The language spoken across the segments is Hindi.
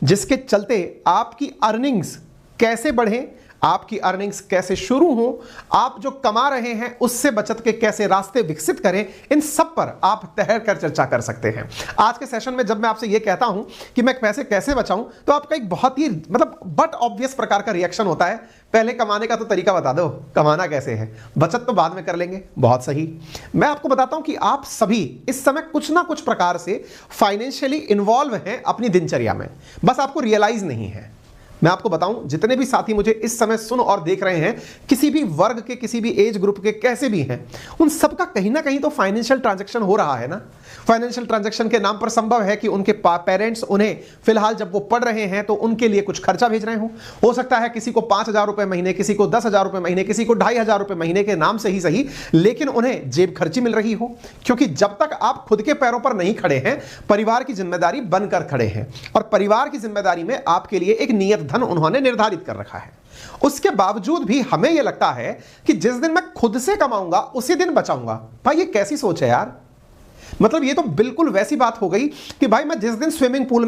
जिसके चलते आपकी अर्निंग्स कैसे बढ़े, आपकी अर्निंग्स कैसे शुरू हो, आप जो कमा रहे हैं उससे बचत के कैसे रास्ते विकसित करें, इन सब पर आप ठहर कर चर्चा कर सकते हैं। आज के सेशन में जब मैं आपसे यह कहता हूं कि मैं पैसे कैसे बचाऊं, तो आपका एक बहुत ही बट ऑब्वियस प्रकार का रिएक्शन होता है, पहले कमाने का तो तरीका बता दो, कमाना कैसे है, बचत तो बाद में कर लेंगे। बहुत सही, मैं आपको बताता हूं कि आप सभी इस समय कुछ ना कुछ प्रकार से फाइनेंशियली इन्वॉल्व हैं अपनी दिनचर्या में, बस आपको रियलाइज नहीं है। मैं आपको बताऊं, जितने भी साथी मुझे इस समय सुन और देख रहे हैं, किसी भी वर्ग के, किसी भी एज ग्रुप के, कैसे भी हैं, उन सबका कहीं ना कहीं तो फाइनेंशियल ट्रांजैक्शन हो रहा है ना। फाइनेंशियल ट्रांजैक्शन के नाम पर संभव है कि उनके पेरेंट्स उन्हें फिलहाल जब वो पढ़ रहे हैं तो उनके लिए कुछ खर्चा भेज रहे हो सकता है किसी को 5,000 रुपए महीने, किसी को 10,000 रुपए महीने, किसी को 2,500 रुपए महीने के नाम से ही सही, लेकिन उन्हें जेब खर्ची मिल रही हो, क्योंकि जब तक आप खुद के पैरों पर नहीं खड़े हैं, परिवार की जिम्मेदारी बनकर खड़े हैं, और परिवार की जिम्मेदारी में आपके लिए एक नियत धन उन्होंने निर्धारित कर रखा है। उसके बावजूद भी हमें यह लगता है कि जिस दिन मैं खुद से कमाऊंगा उसी दिन बचाऊंगा। भाई ये कैसी सोच है यार, मतलब ये तो बिल्कुल वैसी बात हो गई कि भाई मैं जिस दिन स्विमिंग पूल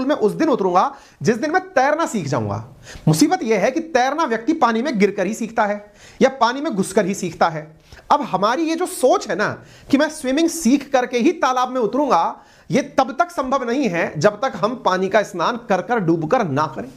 में उस दिन उतरूंगा जिस दिन मैं तैरना सीख जाऊंगा। मुसीबत यह है कि तैरना व्यक्ति पानी में गिरकर ही सीखता है या पानी में घुसकर ही सीखता है। अब हमारी ये जो सोच है ना कि मैं स्विमिंग सीख करके ही तालाब में उतरूंगा, ये तब तक संभव नहीं है जब तक हम पानी का स्नान कर कर डूबकर ना करें।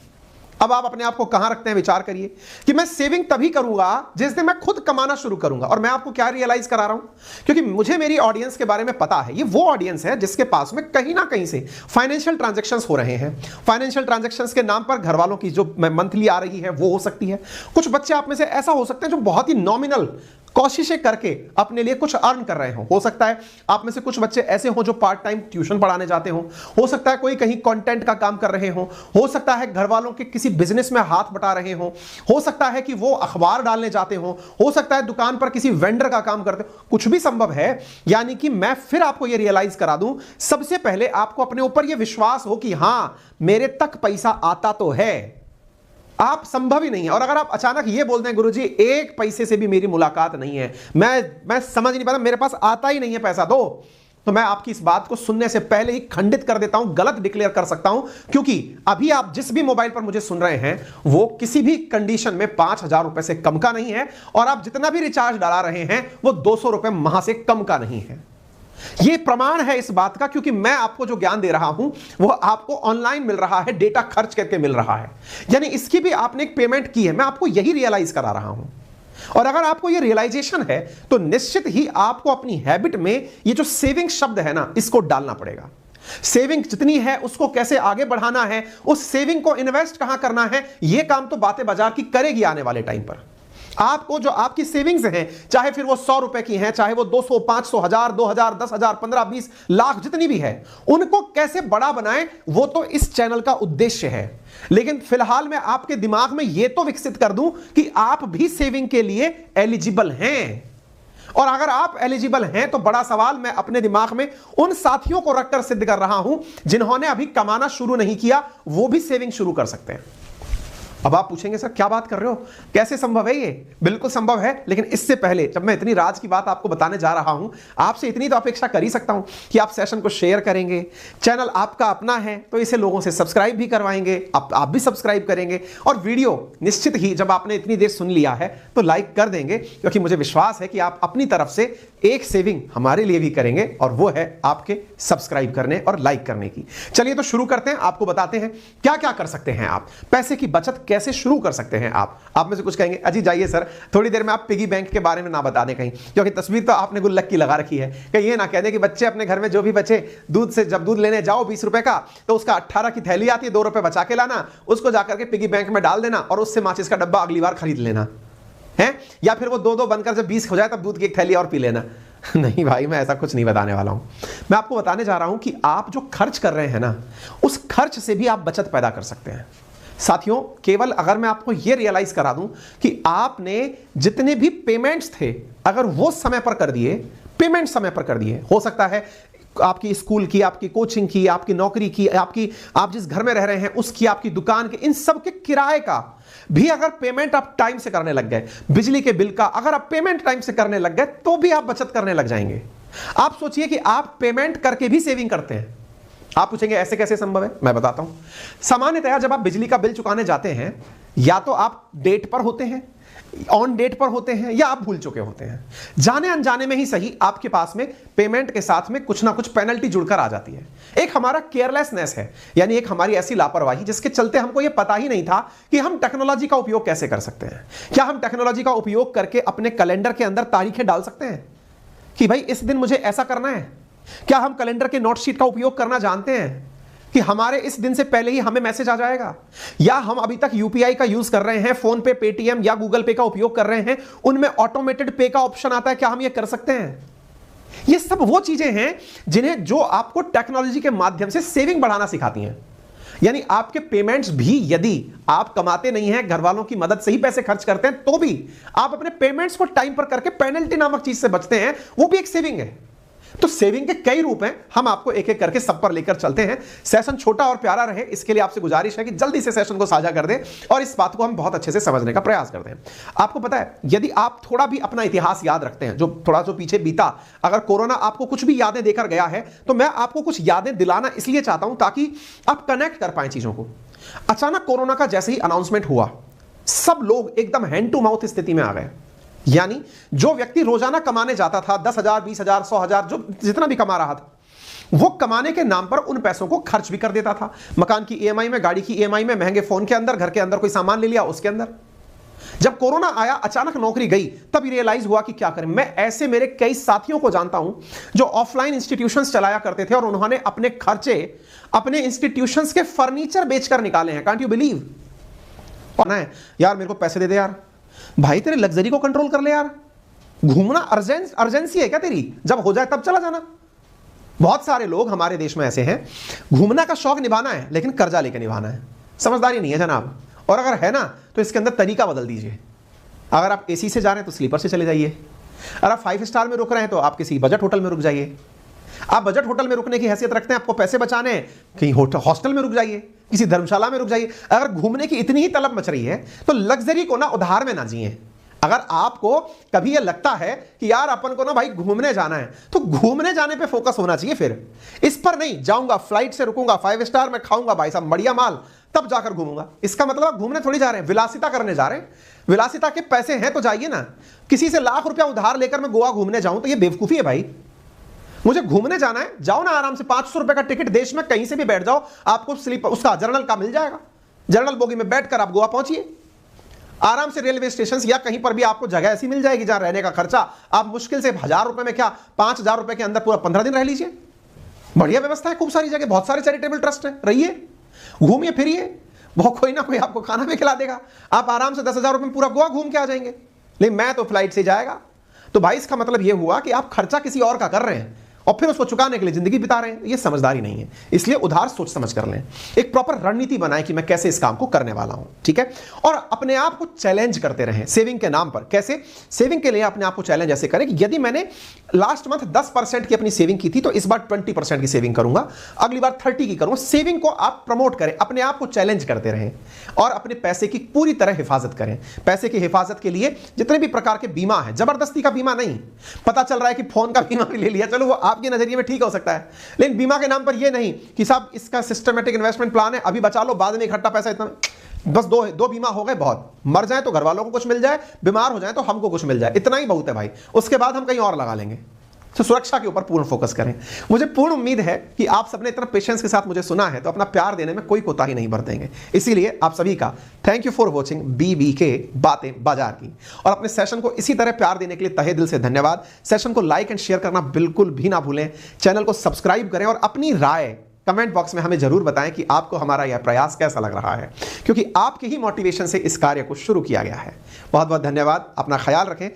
अब आप अपने आप को कहां रखते हैं, विचार करिए कि मैं सेविंग तभी करूंगा जिस दिन मैं खुद कमाना शुरू करूंगा। और मैं आपको क्या रियलाइज करा रहा हूं, क्योंकि मुझे मेरी ऑडियंस के बारे में पता है, ये वो ऑडियंस है जिसके पास में कहीं ना कहीं से फाइनेंशियल ट्रांजैक्शंस हो रहे हैं। फाइनेंशियल ट्रांजैक्शंस के नाम पर घर वालों की जो मंथली आ रही है वो हो सकती है। कुछ बच्चे आप में से ऐसा हो सकते हैं जो बहुत ही नॉमिनल कोशिशें करके अपने लिए कुछ अर्न कर रहे हो सकता है आप में से कुछ बच्चे ऐसे हो जो पार्ट टाइम ट्यूशन पढ़ाने जाते हो सकता है कोई कहीं कंटेंट का काम कर रहे हो सकता है घर वालों के किसी बिजनेस में हाथ बटा रहे हो सकता है कि वो अखबार डालने जाते हो सकता है दुकान पर किसी वेंडर का काम करते हो, कुछ भी संभव है। यानी कि मैं फिर आपको यह रियलाइज करा दूं, सबसे पहले आपको अपने ऊपर यह विश्वास हो कि हां मेरे तक पैसा आता तो है। आप संभव ही नहीं है। और अगर आप अचानक ये बोल दें गुरुजी एक पैसे से भी मेरी मुलाकात नहीं है, मैं समझ नहीं पाता, मेरे पास आता ही नहीं है पैसा दो, तो मैं आपकी इस बात को सुनने से पहले ही खंडित कर देता हूं, गलत डिक्लेयर कर सकता हूं, क्योंकि अभी आप जिस भी मोबाइल पर मुझे सुन रहे हैं वो किसी भी कंडीशन में 5,000 रुपए से कम का नहीं है, और आप जितना भी रिचार्ज डाला रहे हैं वो 200 रुपए माह से कम का नहीं है। यह प्रमाण है इस बात का, क्योंकि मैं आपको जो ज्ञान दे रहा हूं वो आपको ऑनलाइन मिल रहा है, डेटा खर्च करके मिल रहा है, यानी इसकी भी आपने एक पेमेंट की है। मैं आपको यही रियलाइज करा रहा हूं, और अगर आपको यह रियलाइजेशन है तो निश्चित ही आपको अपनी हैबिट में ये जो सेविंग शब्द है ना, इसको डालना पड़ेगा। सेविंग जितनी है उसको कैसे आगे बढ़ाना है, उस सेविंग को इन्वेस्ट कहां करना है, यह काम तो बातें बाजार की करेगी आने वाले टाइम पर। आपको जो आपकी सेविंग्स हैं, चाहे फिर वो 100 रुपए की हैं, चाहे वो 200, 500, 1000, 2000, 10,000, 15, 20 लाख जितनी भी है, उनको कैसे बड़ा बनाएं, वो तो इस चैनल का उद्देश्य है। लेकिन फिलहाल मैं आपके दिमाग में यह तो विकसित कर दूं कि आप भी सेविंग के लिए एलिजिबल हैं। और अगर आप एलिजिबल हैं तो बड़ा सवाल मैं अपने दिमाग में उन साथियों को रखकर सिद्ध कर रहा हूं जिन्होंने अभी कमाना शुरू नहीं किया, वो भी सेविंग शुरू कर सकते हैं। अब आप पूछेंगे सर क्या बात कर रहे हो, कैसे संभव है? ये बिल्कुल संभव है, लेकिन इससे पहले जब मैं इतनी राज की बात आपको बताने जा रहा हूं, आपसे इतनी तो अपेक्षा कर ही सकता हूं कि आप सेशन को शेयर करेंगे। चैनल आपका अपना है तो इसे लोगों से सब्सक्राइब भी करवाएंगे, आप भी सब्सक्राइब करेंगे, और वीडियो निश्चित ही जब आपने इतनी देर सुन लिया है तो लाइक कर देंगे, क्योंकि मुझे विश्वास है कि आप अपनी तरफ से एक सेविंग हमारे लिए भी करेंगे, और वो है आपके सब्सक्राइब करने और लाइक करने की। चलिए तो शुरू करते हैं, आपको बताते हैं क्या क्या कर सकते हैं आप, पैसे की बचत कैसे शुरू कर सकते हैं आप में से कुछ कहेंगे अजी जाइए सर थोड़ी देर में आप पिगी बैंक के बारे में ना बता दें कहीं, क्योंकि तस्वीर तो आपने गुल्लक की लगा रखी है, कहीं ये ना कह दें कि बच्चे अपने घर में जो भी बचे दूध से, जब दूध लेने जाओ 20 रुपए का, तो उसका 18 की थैली आती है, 2 रुपए बचा के लाना, उसको जाकर के पिगी बैंक में डाल देना और उससे माचिस का डब्बा अगली बार खरीद लेना है, या फिर वो 2-2 बनकर जब 20 हो जाए तब दूध की एक थैली और पी लेना। नहीं भाई, मैं ऐसा कुछ नहीं बताने वाला हूं। मैं आपको बताने जा रहा हूं कि आप जो खर्च कर रहे हैं ना, उस खर्च से भी आप बचत पैदा कर सकते हैं। साथियों, केवल अगर मैं आपको यह रियलाइज करा दूं कि आपने जितने भी पेमेंट्स थे अगर वो समय पर कर दिए, पेमेंट समय पर कर दिए, हो सकता है आपकी स्कूल की, आपकी कोचिंग की, आपकी नौकरी की, आप जिस घर में रह रहे हैं उसकी, आपकी दुकान के, इन सब के किराए का भी अगर पेमेंट आप टाइम से करने लग गए, बिजली के बिल का अगर आप पेमेंट टाइम से करने लग गए, तो भी आप बचत करने लग जाएंगे। आप सोचिए कि आप पेमेंट करके भी सेविंग करते हैं, आप पूछेंगे ऐसे कैसे संभव है, मैं बताता हूं। सामान्यतया जब आप बिजली का बिल चुकाने जाते हैं, या तो आप डेट पर होते हैं, ऑन डेट पर होते हैं, या आप भूल चुके होते हैं। जाने अनजाने में ही सही, आपके पास में पेमेंट के साथ में कुछ ना कुछ पेनल्टी जुड़कर आ जाती है। एक हमारा केयरलेसनेस है, यानी एक हमारी ऐसी लापरवाही जिसके चलते हमको यह पता ही नहीं था कि हम टेक्नोलॉजी का उपयोग कैसे कर सकते हैं। क्या हम टेक्नोलॉजी का उपयोग करके अपने कैलेंडर के अंदर तारीखें डाल सकते हैं कि भाई इस दिन मुझे ऐसा करना है? क्या हम कैलेंडर के नोट शीट का उपयोग करना जानते हैं कि हमारे इस दिन से पहले ही हमें मैसेज आ जाएगा? या हम अभी तक यूपीआई का यूज कर रहे हैं, फोन पे, पेटीएम या गूगल पे का उपयोग कर रहे हैं, उनमें ऑटोमेटेड पे का ऑप्शन आता है, क्या हम ये कर सकते हैं? ये सब वो चीजें हैं जिन्हें जो आपको टेक्नोलॉजी के माध्यम से सेविंग बढ़ाना सिखाती हैं। यानी आपके पेमेंट्स भी, यदि आप कमाते नहीं हैं, घर वालों की मदद से ही पैसे खर्च करते हैं, तो भी आप अपने पेमेंट्स को टाइम पर करके पेनल्टी नामक चीज से बचते हैं, वो भी एक सेविंग है। तो सेविंग के कई रूप हैं, हम आपको एक एक करके सब पर लेकर चलते हैं। सेशन छोटा और प्यारा रहे, इसके लिए आपसे गुजारिश है कि जल्दी से सेशन को साझा कर दें और इस बात को हम बहुत अच्छे से समझने का प्रयास करते हैं। आपको पता है, यदि आप थोड़ा भी अपना इतिहास याद रखते हैं, जो थोड़ा जो पीछे बीता, अगर कोरोना आपको कुछ भी यादें देकर गया है, तो मैं आपको कुछ यादें दिलाना इसलिए चाहता हूं ताकि आप कनेक्ट कर पाएं चीजों को। अचानक कोरोना का जैसे ही अनाउंसमेंट हुआ, सब लोग एकदम हैंड टू माउथ स्थिति में आ गए। यानी जो व्यक्ति रोजाना कमाने जाता था 10,000, 20,000, 100,000, जो जितना भी कमा रहा था, वो कमाने के नाम पर उन पैसों को खर्च भी कर देता था। मकान की ईएमआई में, गाड़ी की ईएमआई में, महंगे फोन के अंदर, घर के अंदर कोई सामान ले लिया उसके अंदर। जब कोरोना आया, अचानक नौकरी गई, तब रियलाइज हुआ कि क्या करें। मैं ऐसे मेरे कई साथियों को जानता हूं जो ऑफलाइन इंस्टीट्यूशंस चलाया करते थे और उन्होंने अपने खर्चे अपने इंस्टीट्यूशंस के फर्नीचर बेचकर निकाले हैं। Can't you believe? यार मेरे को पैसे दे दे यार, भाई तेरे लग्जरी को कंट्रोल कर ले यार, घूमना अर्जेंसी है क्या तेरी? जब हो जाए तब चला जाना। बहुत सारे लोग हमारे देश में ऐसे हैं, घूमना का शौक निभाना है लेकिन कर्जा लेकर निभाना है। समझदारी नहीं है जनाब, और अगर है ना तो इसके अंदर तरीका बदल दीजिए। अगर आप एसी से जा रहे हैं तो स्लीपर से चले जाइए, अगर आप 5 स्टार में रुक रहे हैं तो आप किसी बजट होटल में रुक जाइए। आप बजट होटल में रुकने की हैसियत रखते हैं, आपको पैसे बचाने हैं, कहीं हॉस्टल में रुक जाइए, किसी धर्मशाला में रुक जाइए। अगर घूमने की इतनी ही तलब मच रही है तो लग्जरी को ना उधार में ना जिए। अगर आपको कभी ये लगता है कि यार अपन को ना भाई घूमने जाना है, तो घूमने जाने पे फोकस होना चाहिए। फिर इस पर नहीं, जाऊंगा फ्लाइट से रुकूंगा, 5 स्टार में खाऊंगा भाई साहब बढ़िया माल, तब जाकर घूमूंगा। इसका मतलब आप घूमने थोड़ी जा रहे हैं, विलासिता करने जा रहे हैं। विलासिता के पैसे हैं तो जाइए ना। किसी से लाख रुपया उधार लेकर मैं गोवा घूमने जाऊं तो ये बेवकूफी है भाई। मुझे घूमने जाना है, जाओ ना आराम से, 500 रुपए का टिकट, देश में कहीं से भी बैठ जाओ, आपको स्लीपर उसका जर्नल का मिल जाएगा। जर्नल बोगी में बैठकर आप गोवा पहुंचिए आराम से। रेलवे स्टेशन या कहीं पर भी आपको जगह ऐसी मिल जाएगी जहां रहने का खर्चा आप मुश्किल से 1000 रुपए में, क्या 5000 रुपए के अंदर पूरा 15 दिन रह लीजिए। बढ़िया व्यवस्था है, खूब सारी जगह, बहुत सारे चैरिटेबल ट्रस्ट है, रहिए, घूमिए फिरिए, बहुत कोई ना कोई आपको खाना भी खिला देगा। आप आराम से 10,000 रुपए में पूरा गोवा घूम के आ जाएंगे। लेकिन मैं तो फ्लाइट से जाएगा। तो भाई इसका मतलब यह हुआ कि आप खर्चा किसी और का कर रहे हैं और फिर उसको चुकाने के लिए जिंदगी बिता रहे हैं। ये समझदारी नहीं है, इसलिए उधार सोच समझ कर लें। एक प्रॉपर रणनीति बनाएं कि मैं कैसे इस काम को करने वाला हूं, ठीक है। और अपने आप को चैलेंज करते रहें सेविंग के नाम पर। कैसे? सेविंग के लिए अपने आप को चैलेंज ऐसे करें कि यदि मैंने लास्ट मंथ 10% की अपनी सेविंग की थी तो इस बार 20% की सेविंग करूंगा, अगली बार 30 की करूंगा। सेविंग को आप प्रमोट करें, अपने आप को चैलेंज करते रहें और अपने पैसे की पूरी तरह हिफाजत करें। पैसे की हिफाजत के लिए जितने भी प्रकार के बीमा है, जबरदस्ती का बीमा नहीं। पता चल रहा है कि फोन का बीमा भी ले लिया, चलो वो आपके नजरिए में ठीक हो सकता है, लेकिन बीमा के नाम पर ये नहीं कि साहब इसका सिस्टमैटिक इन्वेस्टमेंट प्लान है, अभी बचा लो, बाद में इकट्ठा पैसा इतना। बस दो बीमा हो गए बहुत। मर जाए तो घर वालों को कुछ मिल जाए, बीमार हो जाए तो हमको कुछ मिल जाए, इतना ही बहुत है भाई। उसके बाद हम कहीं और लगा लेंगे। तो सुरक्षा के ऊपर पूर्ण फोकस करें। मुझे पूर्ण उम्मीद है कि आप सबने इतना पेशेंस के साथ मुझे सुना है, तो अपना प्यार देने में कोई कोताही नहीं बरतेंगे। इसीलिए आप सभी का thank you for watching BBK बातें बाजार की। और अपने सेशन को इसी तरह प्यार देने के लिए तहे दिल से धन्यवाद। सेशन को लाइक एंड शेयर करना बिल्कुल भी ना भूलें। चैनल को सब्सक्राइब करें और अपनी राय कमेंट बॉक्स में हमें जरूर बताएं कि आपको हमारा यह प्रयास कैसा लग रहा है, क्योंकि आपके ही मोटिवेशन से इस कार्य को शुरू किया गया है। बहुत बहुत धन्यवाद। अपना ख्याल रखें।